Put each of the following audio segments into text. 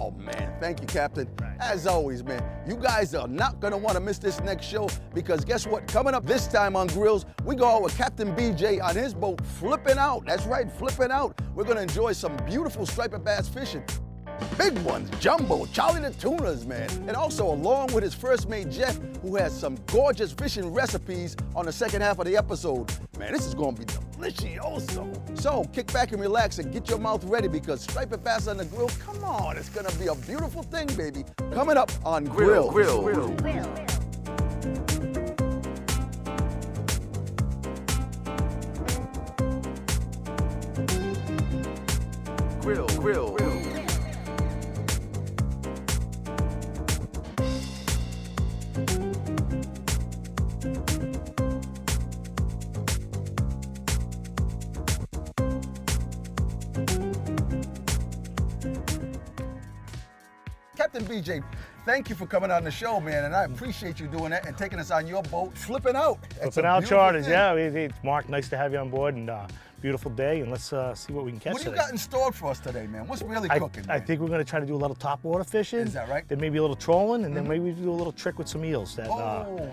Oh, man, thank you, Captain. As always, man, you guys are not gonna wanna miss this next show because guess what? Coming up this time on Grillzz, we go out with Captain BJ on his boat, flipping out. That's right, flipping out. We're gonna enjoy some beautiful striped bass fishing. Big ones, jumbo, Charlie the Tunas, man. And also along with his first mate, Jeff, who has some gorgeous fishing recipes on the second half of the episode. Man, this is gonna be delicioso. So kick back and relax and get your mouth ready because striped bass on the grill, come on, it's gonna be a beautiful thing, baby. Coming up on Grillzz. Grill. Captain BJ, thank you for coming on the show, man, and I appreciate you doing that and taking us on your boat, flipping out. Flipping out charters, yeah. It's Mark, nice to have you on board, and beautiful day, and let's see what we can catch What do you today. got in store for us today, man? What's really cooking, I man? think we're going to try to do a little top water fishing. Is that right? Then maybe a little trolling, and then maybe do a little trick with some eels. That,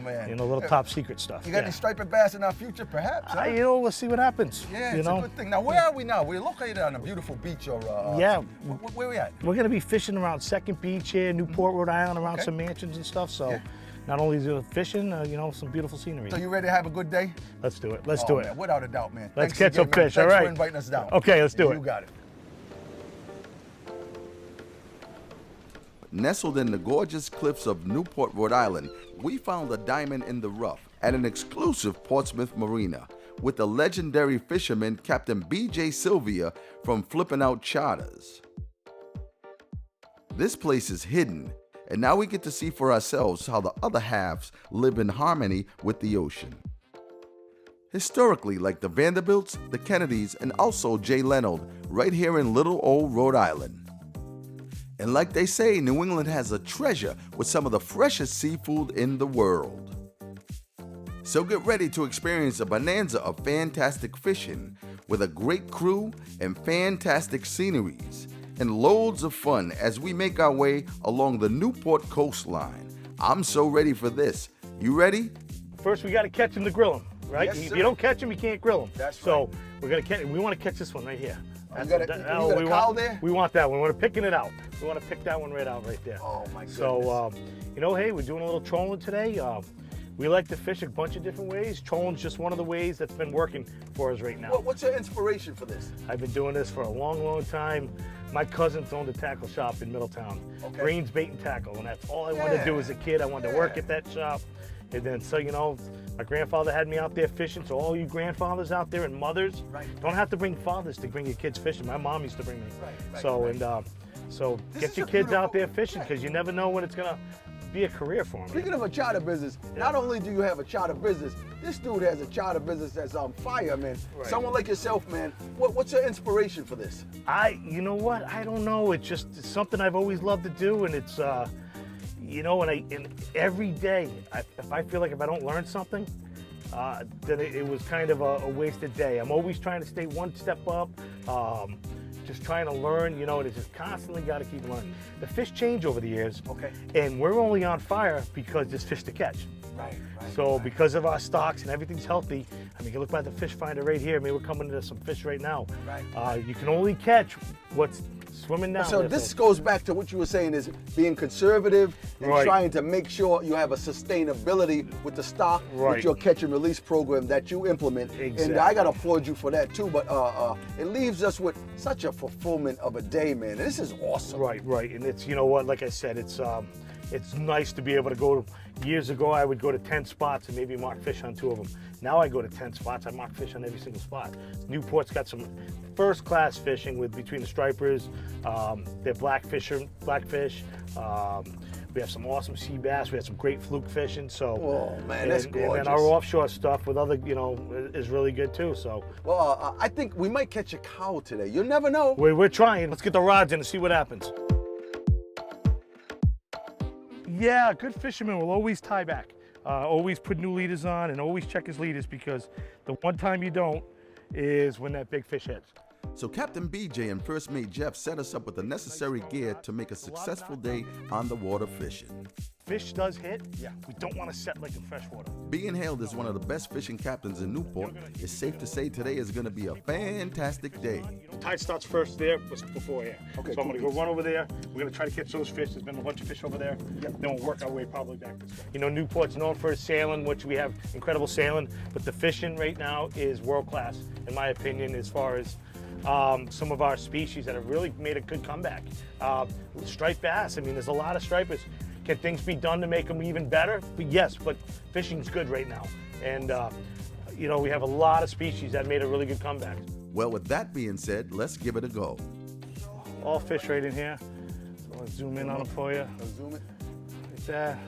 man. You know, a little top secret stuff. You got any striped bass in our future, perhaps? Huh? You know, we'll see what happens. Yeah, you it's know? a good thing. Now, where are we now? We're located on a beautiful beach, or yeah. Where are we at? We're going to be fishing around Second Beach here, Newport, Rhode Island, around some mansions and stuff. So, not only is it fishing, you know, some beautiful scenery. So you ready to have a good day? Let's do it. Let's do it. Man, without a doubt, man. Let's Thanks catch some again, man. fish. All right. Thanks for inviting us down. Okay, let's do it. You got it. Nestled in the gorgeous cliffs of Newport, Rhode Island, we found a diamond in the rough at an exclusive Portsmouth marina with the legendary fisherman Captain BJ Sylvia from Flippin' Out Charters. This place is hidden, and now we get to see for ourselves how the other halves live in harmony with the ocean. Historically, like the Vanderbilts, the Kennedys, and also Jay Leno, right here in little old Rhode Island. And like they say, New England has a treasure with some of the freshest seafood in the world. So get ready to experience a bonanza of fantastic fishing with a great crew and fantastic sceneries and loads of fun as we make our way along the Newport coastline. I'm so ready for this. You ready? First, we got to catch him to grill him, right? Yes, If sir. you don't catch him, you can't grill him. That's so right. we're gonna catch. We want to catch this one right here. You got a cow there? We want that one. We're picking it out. We want to pick that one right out right there. Oh my goodness. So you know, hey, we're doing a little trolling today. We like to fish a bunch of different ways. Trolling's just one of the ways that's been working for us right now. What's your inspiration for this? I've been doing this for a long, long time. My cousins owned a tackle shop in Middletown, Green's Bait and Tackle, and that's all I wanted to do as a kid. I wanted to work at that shop. And then, so, you know, my grandfather had me out there fishing, so all you grandfathers out there and mothers, don't have to bring fathers to bring your kids fishing. My mom used to bring me. So get your kids out there fishing because you never know when it's going to be a career for them. Speaking of a charter business, not only do you have a charter business, this dude has a charter business that's on fire, man. Someone like yourself, man, what's your inspiration for this? You know what? I don't know. It's just something I've always loved to do, and it's, you know, and every day, if I feel like if I don't learn something, then it was kind of a wasted day. I'm always trying to stay one step up, just trying to learn, you know, and it's just constantly got to keep learning. The fish change over the years, and we're only on fire because there's fish to catch. So because of our stocks and everything's healthy, I mean, you look by the fish finder right here. I mean, we're coming into some fish right now. You can only catch what's swimming down. So this goes back to what you were saying is being conservative and trying to make sure you have a sustainability with the stock with your catch and release program that you implement. And I got to applaud you for that too, but it leaves us with such a fulfillment of a day, man. And this is awesome. Right. And it's, you know what, like I said, it's nice to be able to go to, years ago I would go to 10 spots and maybe mark fish on 2 of them. Now I go to 10 spots, I mark fish on every single spot. Newport's got some first class fishing with between the stripers, they're blackfish. We have some awesome sea bass, we have some great fluke fishing. So, man, that's gorgeous. And our offshore stuff with other, you know, is really good too. So, well, I think we might catch a cow today. You never know. We're trying. Let's get the rods in and see what happens. Yeah, a good fisherman will always tie back. Always put new leaders on and always check his leaders because the one time you don't is when that big fish hits. So Captain BJ and First Mate Jeff set us up with the necessary gear to make a successful day on the water fishing. Fish does hit. Yeah. We don't want to set like in freshwater. Being hailed as one of the best fishing captains in Newport, it's safe to say today is going to be a fantastic day. The tide starts first there, before here. Okay, so I'm going to go run over there. We're going to try to catch those fish. There's been a bunch of fish over there. Yep. Then we'll work our way probably back this way. You know, Newport's known for its sailing, which we have incredible sailing, but the fishing right now is world class, in my opinion, as far as some of our species that have really made a good comeback. Striped bass, I mean, there's a lot of stripers. Can things be done to make them even better? But yes, but fishing's good right now. And, you know, we have a lot of species that made a really good comeback. Well, with that being said, let's give it a go. All fish right in here. So let's zoom in on them for you. Zoom it. Right there.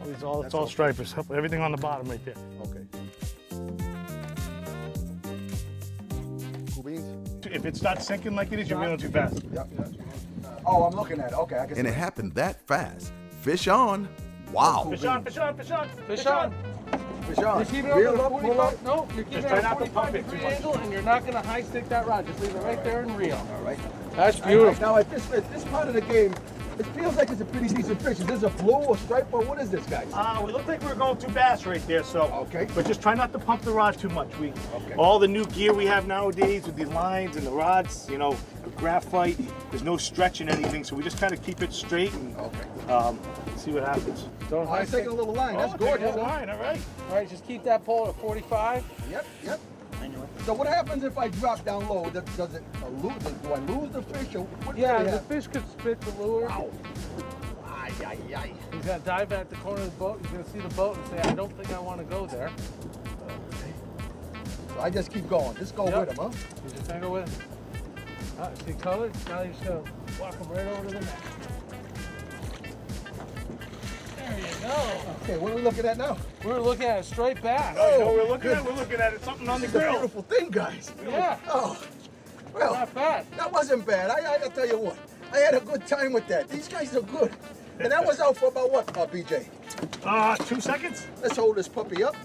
It's all stripers. Everything on the bottom right there. Okay. Cool beans? If it starts sinking like it is, you're reeling too fast. Yep. Oh, I'm looking at it. Okay, I can see And it happened that fast. Fish on. Wow. Fish on, fish on, fish on, Fish on. Fish on. You're keeping it Reel on it the up, pull up. 45. No, you're keeping try it on not the to pump it 45-degree too much. angle, and you're not going to high stick that rod. Just leave it right there and reel. All right. That's beautiful. Now, at this part of the game, it feels like it's a pretty decent fish. Is this a blue or stripe or what is this, guys? We looked like we were going through bass right there, so. Okay. But just try not to pump the rod too much. All the new gear we have nowadays with the lines and the rods, you know, graphite, there's no stretch in anything, so we just kind of keep it straight and see what happens. Don't Oh, high it's taking stick. a little line. That's Oh, good. take a line, all right. All right, just keep that pole at 45. Yep. So what happens if I drop down low? Does it lose? Do I lose the fish or what? Yeah, really the happens? fish could spit the lure. Wow. Ay. He's going to dive at the corner of the boat. He's going to see the boat and say, I don't think I want to go there. So I just keep going. Just go with him, huh? You just hang with him. See color? Now you're just going to walk him right over to the net. There you go. Okay, what are we looking at now? We're looking at a striped bass. You know what we're looking at? We're looking at it, something on the It's a grill. beautiful thing, guys. Yeah, Oh, well, not bad. that wasn't bad. I tell you what, I had a good time with that. These guys are good. And that was out for about what, BJ? 2 seconds. Let's hold this puppy up.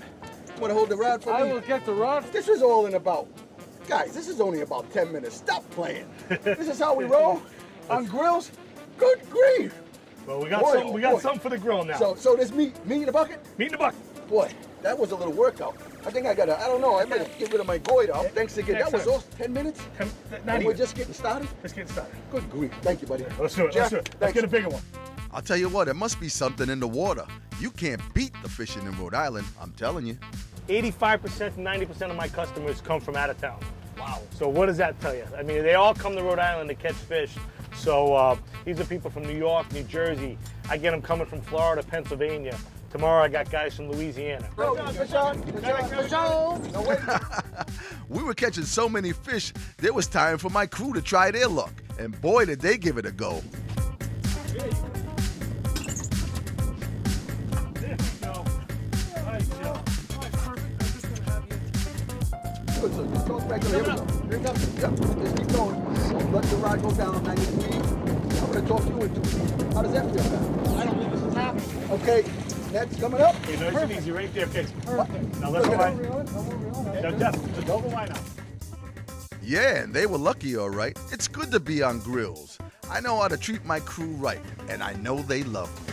Want to hold the rod for I me? will get the rod. This was all in about, guys, this is only about 10 minutes. Stop playing. This is how we roll on grills. Good grief. Well, we got Boy, some. We got boy. some for the grill now. So this meat in the bucket? Meat in the bucket. Boy, that was a little workout. I think I don't know, I better get rid of my goiter. Thanks again. That was all 10 minutes? Not And we're even. just getting started? Let's get started. Good grief. Thank you, buddy. Let's do it. Jeff, Let's thanks. get a bigger one. I'll tell you what, it must be something in the water. You can't beat the fishing in Rhode Island, I'm telling you. 85% to 90% of my customers come from out of town. Wow. So what does that tell you? I mean, they all come to Rhode Island to catch fish. So these are people from New York, New Jersey. I get them coming from Florida, Pennsylvania. Tomorrow I got guys from Louisiana. Fish on. No, wait. We were catching so many fish, there was time for my crew to try their luck. And boy, did they give it a go. There you go. Nice job. Good, so just go back. Here we go. Here it comes. Yep. Just keep going. Don't let the rod go down 90 degrees. I'm going to talk you into it. How does that feel now? I don't think this is happening. Okay, net's coming up. Okay, nice and easy right there, Casey. Perfect. Now let's go Look at line. Now, Jeff, let's go the line out. Yeah, and they were lucky, all right. It's good to be on Grillzz. I know how to treat my crew right, and I know they love me.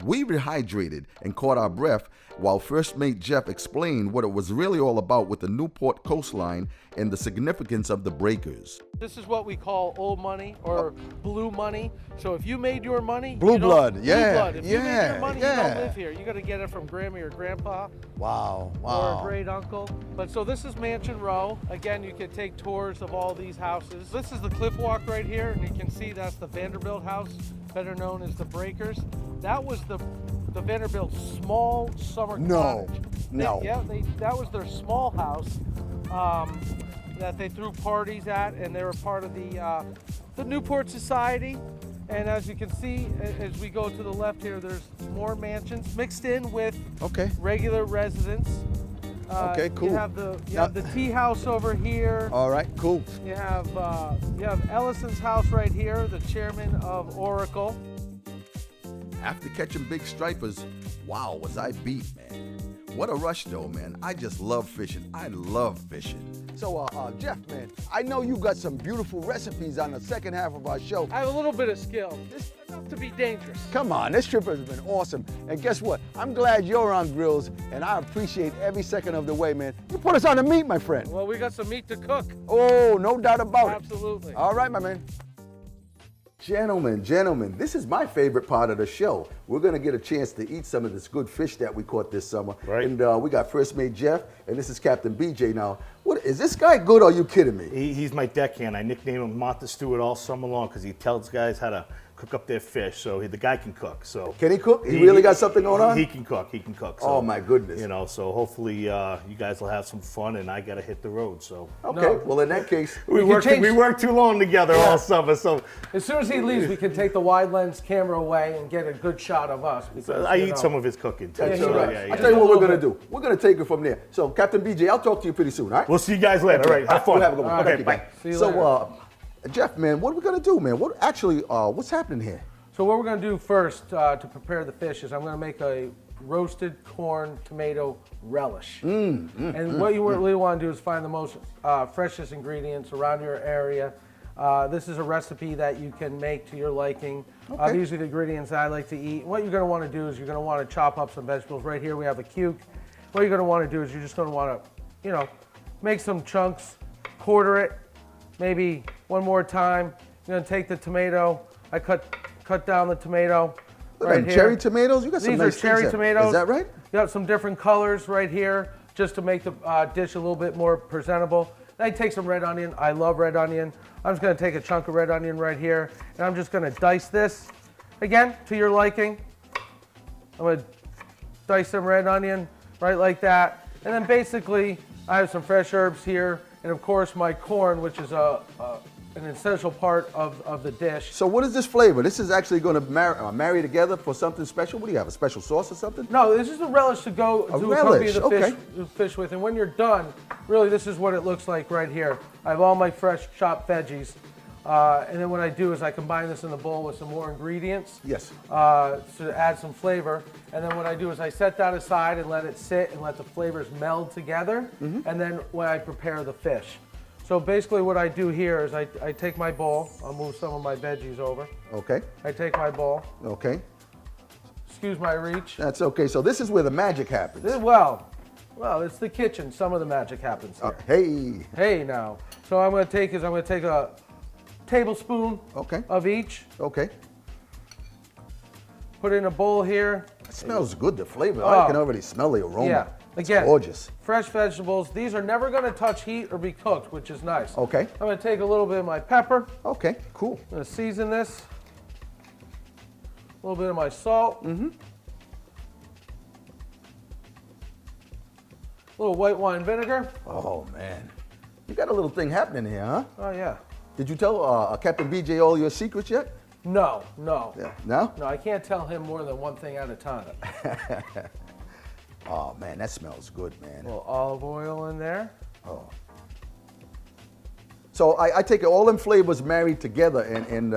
We rehydrated and caught our breath while First Mate Jeff explained what it was really all about with the Newport coastline and the significance of the breakers. This is what we call old money or blue money. So if you made your money, Blue you don't- blood, blue yeah, blood. If you made yeah, your money, yeah. you don't live here. You got to get it from Grammy or Grandpa Wow, or a great uncle. But so this is Mansion Row. Again, you can take tours of all these houses. This is the cliff walk right here, and you can see that's the Vanderbilt house, better known as the Breakers. That was the Vanderbilt small summer cottage. That was their small house that they threw parties at, and they were part of the Newport Society. And as you can see, as we go to the left here, there's more mansions mixed in with regular residents. Okay, cool. You have the tea house over here. All right, cool. You have Ellison's house right here, the chairman of Oracle. After catching big stripers, wow, was I beat, man. What a rush though, man. I just love fishing. I love fishing. So, Jeff, man, I know you got some beautiful recipes on the second half of our show. I have a little bit of skill. This enough to be dangerous. Come on, this trip has been awesome. And guess what? I'm glad you're on Grillzz, and I appreciate every second of the way, man. You put us on the meat, my friend. Well, we got some meat to cook. Oh, no doubt about it. Absolutely. All right, my man. Gentlemen, this is my favorite part of the show. We're gonna get a chance to eat some of this good fish that we caught this summer. Right. And we got First Mate Jeff, and this is Captain BJ. Now, what is this guy good, or are you kidding me? He's my deckhand. I nickname him Monte Stewart all summer long because he tells guys how to cook up their fish. So the guy can cook. So Can he cook? He really got something going on? He can cook. He can cook. So, Oh, my goodness. You know, so hopefully you guys will have some fun, and I got to hit the road. So Okay, No. well, in that case, we can worked change- too long together all summer. So As soon as he leaves, we can take the wide lens camera away and get a good shot of us. Because, I you eat know, some of of his cooking too. Yeah, so, he does. yeah, I'll yeah. tell you what we're A little gonna do. We're gonna take it from there. So, Captain BJ, I'll talk to you pretty soon, all right? We'll see you guys later. All right, have fun. We'll have a good one. All right, Thank you, bye. guys. See you So, later. Jeff, man, what are we gonna do, man? What's happening here? So what we're going to do first to prepare the fish is I'm going to make a roasted corn tomato relish. And what you really want to do is find the most freshest ingredients around your area. This is a recipe that you can make to your liking. Okay. These are the ingredients that I like to eat. What you're going to want to do is you're going to want to chop up some vegetables. Right here we have a cuke. What you're going to want to do is you're just going to want to, make some chunks, quarter it, maybe one more time. You're going to take the tomato. I cut down the tomato Look right at them here. cherry tomatoes. You got some These nice are cherry things there. tomatoes. Is that right? You got some different colors right here just to make the dish a little bit more presentable. Then I take some red onion. I love red onion. I'm just going to take a chunk of red onion right here, and I'm just going to dice this, again, to your liking. I'm going to dice some red onion right like that. And then basically, I have some fresh herbs here, and of course my corn, which is an essential part of the dish. So, what is this flavor? This is actually going to marry together for something special. What do you have? A special sauce or something? No, this is a relish to go A to accompany relish, the okay. fish with. And when you're done, really this is what it looks like right here. I have all my fresh chopped veggies. And then what I do is I combine this in the bowl with some more ingredients Yes. to add some flavor. And then what I do is I set that aside and let it sit and let the flavors meld together. And then when I prepare the fish. So basically what I do here is I take my bowl. I'll move some of my veggies over. Okay. I take my bowl. Okay. Excuse my reach. That's okay. So, this is where the magic happens. Well, it's the kitchen. Some of the magic happens here. Hey. Hey now. So I'm going to take a tablespoon Okay. of each. Okay. Put it in a bowl here. It smells good. The flavor. I can already smell the aroma. Yeah. It's Again, gorgeous. fresh vegetables. These are never going to touch heat or be cooked, which is nice. Okay. I'm going to take a little bit of my pepper. Okay. Cool. I'm going to season this. A little bit of my salt. A little white wine vinegar. Oh man, you got a little thing happening here, huh? Oh yeah. Did you tell Captain BJ all your secrets yet? No. Yeah. No? No, I can't tell him more than one thing at a time. Oh man, that smells good, man. A little olive oil in there. So I take it all them flavors married together, and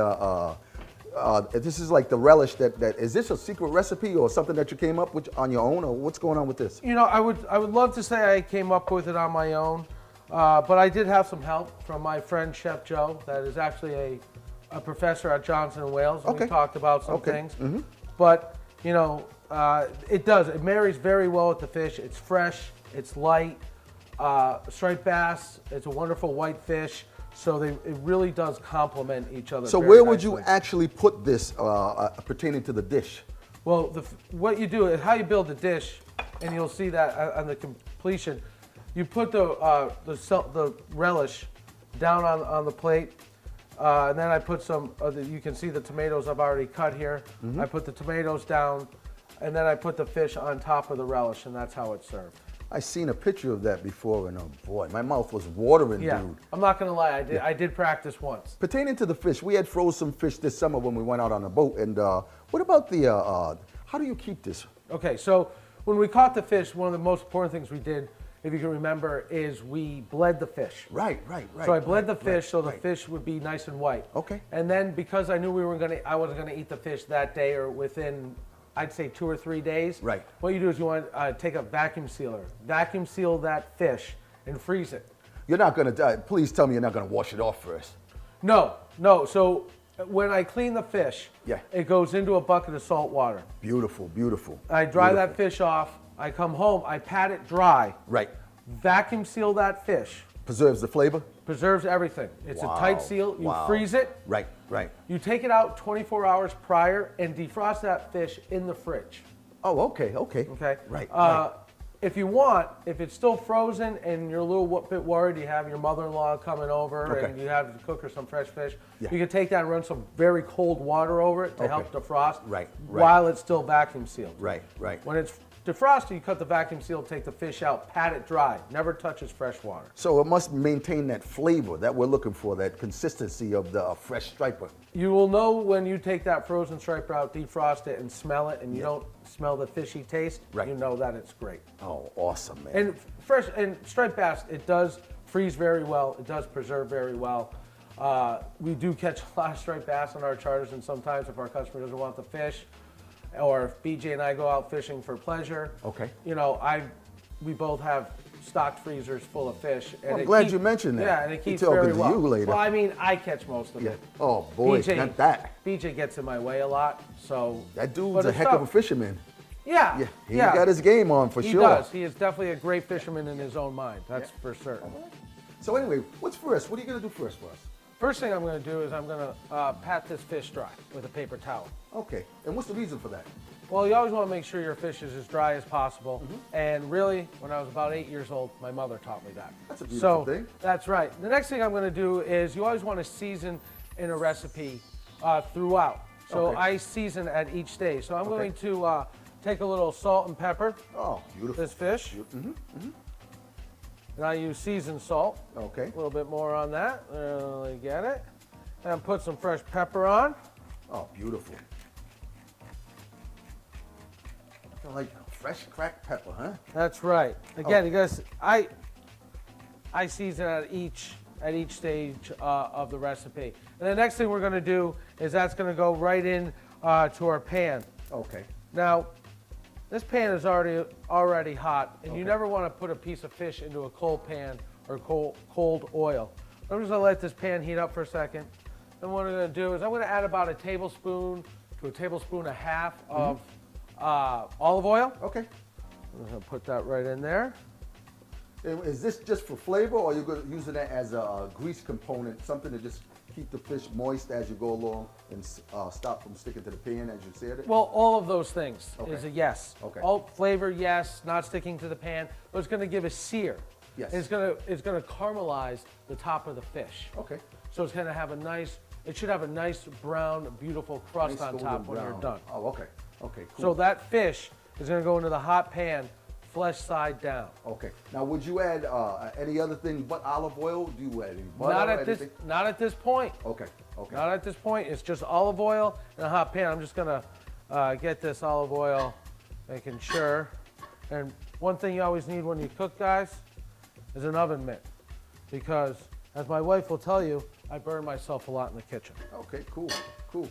this is like the relish that is this a secret recipe or something that you came up with on your own, or what's going on with this? I would love to say I came up with it on my own, but I did have some help from my friend Chef Joe, that is actually a professor at Johnson & Wales. And Okay. we talked about some Okay. things, but it marries very well with the fish. It's fresh, it's light. Striped bass, it's a wonderful white fish, so it really does complement each other. So very where would you nicely. actually put this pertaining to the dish? Well, what you do is how you build the dish, and you'll see that on the completion. You put the relish down on the plate, and then I put some. You can see the tomatoes I've already cut here. I put the tomatoes down, and then I put the fish on top of the relish, and that's how it's served. I seen a picture of that before, and oh boy, my mouth was watering, Yeah, dude. I'm not gonna lie. I did practice once. Pertaining to the fish, we had frozen fish this summer when we went out on the boat. And what about how do you keep this? Okay, so when we caught the fish, one of the most important things we did if you can remember, is we bled the fish. Right. So I bled the fish so the right. fish would be nice and white. Okay. And then because I knew I wasn't gonna eat the fish that day or within, I'd say 2 or 3 days. Right. What you do is you want to take a vacuum sealer, vacuum seal that fish, and freeze it. You're not going to, please tell me you're not going to wash it off first. No. So when I clean the fish, Yeah. it goes into a bucket of salt water. Beautiful. I dry that fish off. I come home, I pat it dry. Right. Vacuum seal that fish. Preserves the flavor? Preserves everything. It's Wow. a tight seal. You Wow. freeze it. Right. You take it out 24 hours prior and defrost that fish in the fridge. Oh, okay. Okay? Right. If you want, if it's still frozen and you're a little bit worried, you have your mother-in-law coming over Okay. and you have to cook her some fresh fish, Yeah. you can take that and run some very cold water over it to Okay. help defrost Right. while it's still vacuum sealed. Right. When it's defrosted, you cut the vacuum seal, take the fish out, pat it dry. Never touches fresh water. So it must maintain that flavor that we're looking for, that consistency of the fresh striper. You will know when you take that frozen striper out, defrost it, and smell it, and you don't smell the fishy taste. Right. You know that it's great. Oh, awesome, man. And fresh and striped bass, it does freeze very well. It does preserve very well. We do catch a lot of striped bass on our charters, and sometimes if our customer doesn't want the fish, or if BJ and I go out fishing for pleasure, Okay. you know, we both have stocked freezers full of fish. And Well, I'm it glad you mentioned that. Yeah, and it He keeps talking very to well. you later. Well, I mean, I catch most of Yeah. it. Oh, boy, not that. BJ gets in my way a lot, so. That but dude's a it's heck tough. of a fisherman. Yeah. Yeah, he got his game on for He sure. does. He is definitely a great fisherman in his own mind. That's for certain. So anyway, what's first? What are you going to do first for us? First thing I'm going to do is I'm going to pat this fish dry with a paper towel. Okay, and what's the reason for that? Well, you always want to make sure your fish is as dry as possible. And really, when I was about 8 years old, my mother taught me that. That's a beautiful thing. That's right. The next thing I'm going to do is you always want to season in a recipe throughout. So Okay. I season at each stage. So I'm Okay. going to take a little salt and pepper, Oh, beautiful. this fish. And I use seasoned salt. Okay. A little bit more on that. Really get it. And put some fresh pepper on. Oh, beautiful. Kinda like fresh cracked pepper, huh? That's right. Again, you guys, I season at each stage of the recipe. And the next thing we're going to do is that's going to go right in to our pan. Okay. Now, this pan is already hot, and you Okay. never want to put a piece of fish into a cold pan or cold oil. I'm just going to let this pan heat up for a second. Then what I'm going to do is I'm going to add about a tablespoon to a tablespoon and a half of olive oil. Okay. I'm going to put that right in there. And is this just for flavor, or you're going to use it as a grease component, something to just keep the fish moist as you go along and stop from sticking to the pan as you seared it? Well, all of those things Okay. is a yes. Okay. All flavor, yes, not sticking to the pan, but it's going to give a sear. Yes. It's going to caramelize the top of the fish. Okay. So it's going to have it should have a nice brown, beautiful crust Nice on golden top when brown. you're done. Oh, okay. Okay, cool. So that fish is going to go into the hot pan, flesh side down. Okay. Now, would you add any other thing but olive oil? Do you add any butter Not or at this, anything? not at this point. Okay. Okay. Not at this point. It's just olive oil in a hot pan. I'm just gonna get this olive oil, making sure. And one thing you always need when you cook, guys, is an oven mitt, because as my wife will tell you, I burn myself a lot in the kitchen. Okay. Cool. Cool.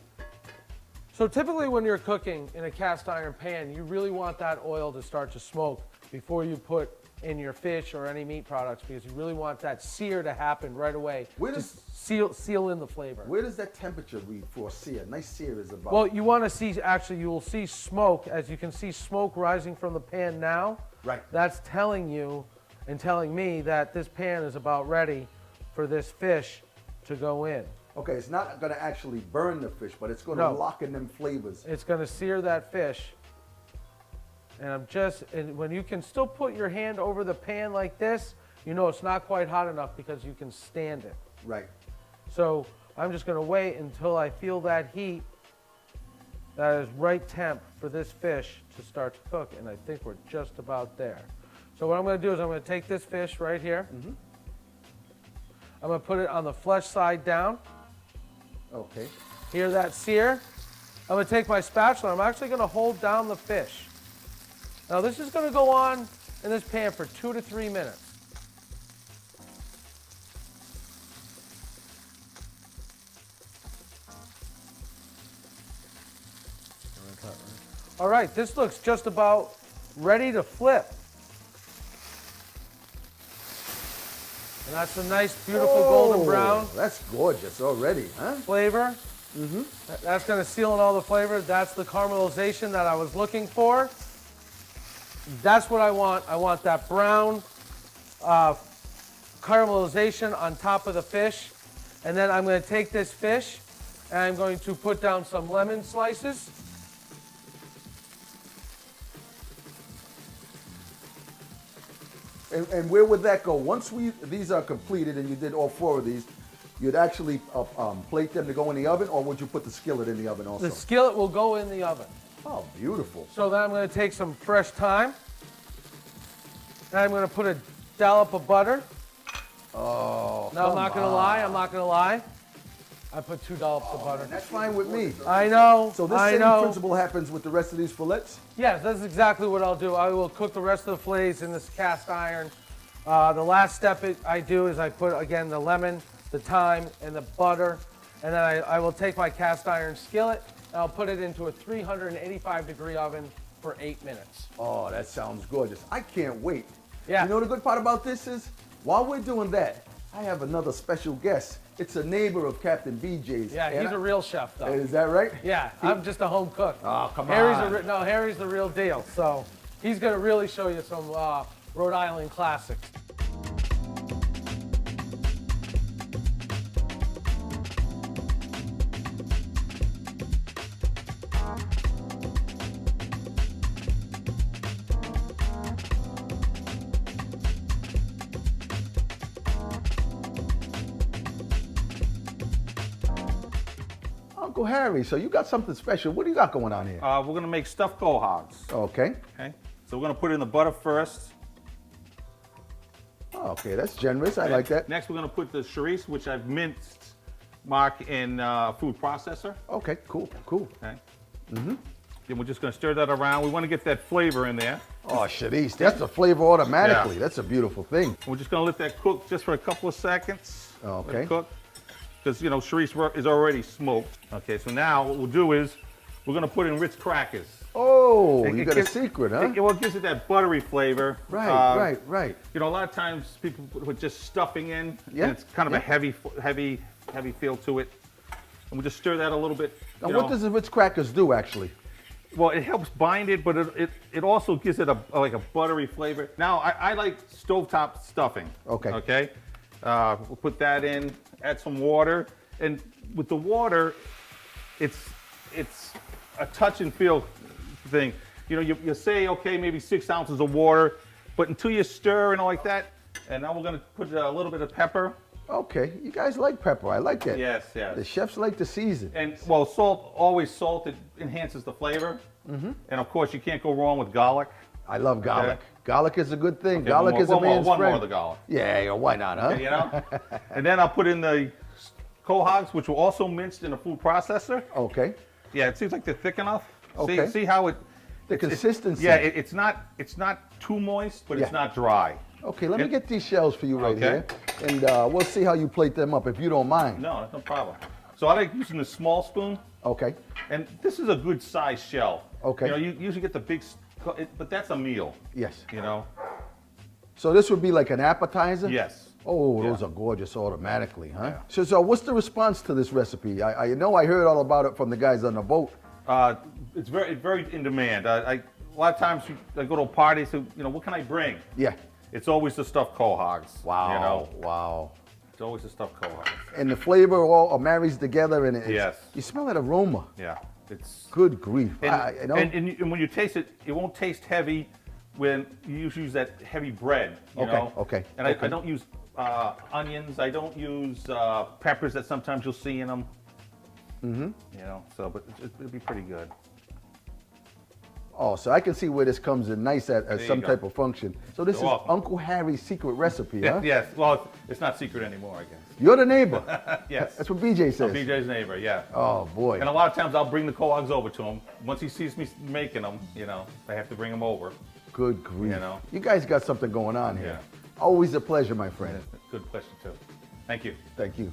So typically when you're cooking in a cast iron pan, you really want that oil to start to smoke before you put in your fish or any meat products, because you really want that sear to happen right away. Where to does- seal in the flavor. Where does that temperature read for a sear? Nice sear is about. Well, you want to see, actually, you will see smoke. As you can see smoke rising from the pan now. Right. That's telling you and telling me that this pan is about ready for this fish to go in. Okay, it's not going to actually burn the fish, but it's going to No. lock in them flavors. It's going to sear that fish. And when you can still put your hand over the pan like this, you know it's not quite hot enough because you can stand it. Right. So I'm just going to wait until I feel that heat, that is right temp for this fish to start to cook, and I think we're just about there. So what I'm going to do is I'm going to take this fish right here. I'm going to put it on the flesh side down. Okay. Hear that sear? I'm going to take my spatula. I'm actually going to hold down the fish. Now this is going to go on in this pan for 2 to 3 minutes. All right, this looks just about ready to flip. And that's a nice, beautiful golden brown That's gorgeous already, huh? flavor. That's going to seal in all the flavor. That's the caramelization that I was looking for. That's what I want. I want that brown caramelization on top of the fish. And then I'm going to take this fish and I'm going to put down some lemon slices. And where would that go? Once these are completed and you did all 4 of these, you'd actually plate them to go in the oven, or would you put the skillet in the oven also? The skillet will go in the oven. Oh, beautiful. So then I'm going to take some fresh thyme. And I'm going to put a dollop of butter. Oh, No, I'm not going to lie. I put 2 dollops of butter. That's fine with me. I know. So this I same know. principle happens with the rest of these fillets? Yes, that's exactly what I'll do. I will cook the rest of the fillets in this cast iron. The last step I do is I put, again, the lemon, the thyme, and the butter. And then I will take my cast iron skillet and I'll put it into a 385-degree oven for 8 minutes. Oh, that sounds gorgeous. I can't wait. Yeah. You know the good part about this is, while we're doing that, I have another special guest. It's a neighbor of Captain BJ's. Yeah, he's a real chef, though. Is that right? Yeah, I'm just a home cook. Oh, come Harry's on. Harry's the real deal. So he's going to really show you some Rhode Island classics. Uncle Harry, so you got something special. What do you got going on here? We're gonna make stuffed quahogs. Okay. Okay. So we're gonna put it in the butter first. Oh, okay, that's generous. I like that. Next, we're gonna put the chorizo, which I've minced, mark in food processor. Okay, cool, cool. Okay. Then we're just gonna stir that around. We want to get that flavor in there. Oh, Sharice, that's the flavor automatically. Yeah. That's a beautiful thing. We're just gonna let that cook just for a couple of seconds. Okay. Let it cook. Because chorizo is already smoked. Okay, so now what we'll do is we're gonna put in Ritz crackers. Oh, It you got a gives- secret, huh? Well, it gives it that buttery flavor. Right, right. A lot of times people put just stuffing in, Yeah, and it's kind of yeah. a heavy feel to it. And we just stir that a little bit. Now, what does the Ritz crackers do, actually? Well, it helps bind it, but it also gives it like a buttery flavor. Now, I like stovetop stuffing. Okay. Okay. We'll put that in, add some water, and with the water, it's a touch and feel thing. You say, okay, maybe 6 ounces of water, but until you stir and all like that, and now we're gonna put a little bit of pepper. Okay, you guys like pepper. I like that. Yes, yes. The chefs like to season. And well, salt, it enhances the flavor. And of course, you can't go wrong with garlic. I love garlic. Okay. Garlic is a good thing. Okay, Garlic is a man's one friend. more of the garlic. Yeah, why not, huh? Okay, And then I'll put in the quahogs, which were also minced in a food processor. Okay. Yeah, it seems like they're thick enough. Okay. See how it. The consistency. Yeah, it's not too moist, but it's Yeah. not dry. Okay, let me It- get these shells for you right Okay. here. And we'll see how you plate them up, if you don't mind. No, no problem. So I like using the small spoon, Okay. and this is a good size shell. Okay. You usually get the big, but that's a meal. Yes. So So this would be like an appetizer? yes. Oh, Yeah. those are gorgeous automatically, huh? Yeah. So what's the response to this recipe? I know I heard all about it from the guys on the boat. It's very in demand. A lot of times I go to a party, so what can I bring? Yeah. It's always the stuffed quahogs. Wow. It's always the stuffed quahogs. And the flavor all marries together, and Yes. you smell that aroma. Yeah, it's. Good grief. And, and when you taste it, it won't taste heavy when you use that heavy bread. You Okay, know? okay, And okay. I don't use onions. I don't use peppers that sometimes you'll see in them. But it'll be pretty good. Oh, so I can see where this comes in nice at There you some go. type of function. So this You're is welcome. Uncle Harry's secret recipe, huh? Yes. Well, it's not secret anymore, I guess. You're the neighbor. Yes. That's what BJ says. BJ's neighbor. Yeah. Oh, boy. And a lot of times I'll bring the quahogs over to him. Once he sees me making them, I have to bring them over. Good grief. You know? You guys got something going on here. Yeah. Always a pleasure, my friend. Good question too. Thank you. Thank you.